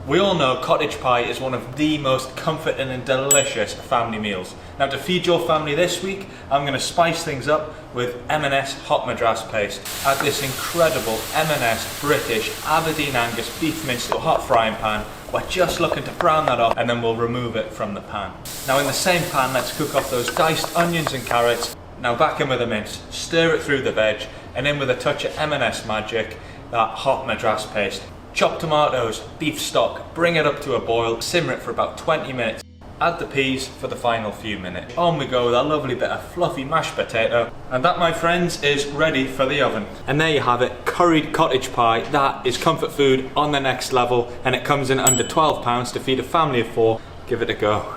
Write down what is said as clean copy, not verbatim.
We all know cottage pie is one of the most comforting and delicious family meals. Now to feed your family this week, I'm going to spice things up with M&S hot madras paste. Add this incredible M&S British Aberdeen Angus beef mince to a hot frying pan. We're just looking to brown that up and then we'll remove it from the pan. Now in the same pan, let's cook off those diced onions and carrots. Now back in with the mince, stir it through the veg, and in with a touch of M&S magic, that hot madras paste. Chopped tomatoes, beef stock, bring it up to a boil, simmer it for about 20 minutes. Add the peas for the final few minutes. On we go with a lovely bit of fluffy mashed potato. And that, my friends, is ready for the oven. And there you have it, curried cottage pie. That is comfort food on the next level, and it comes in under £12 to feed a family of 4. Give it a go.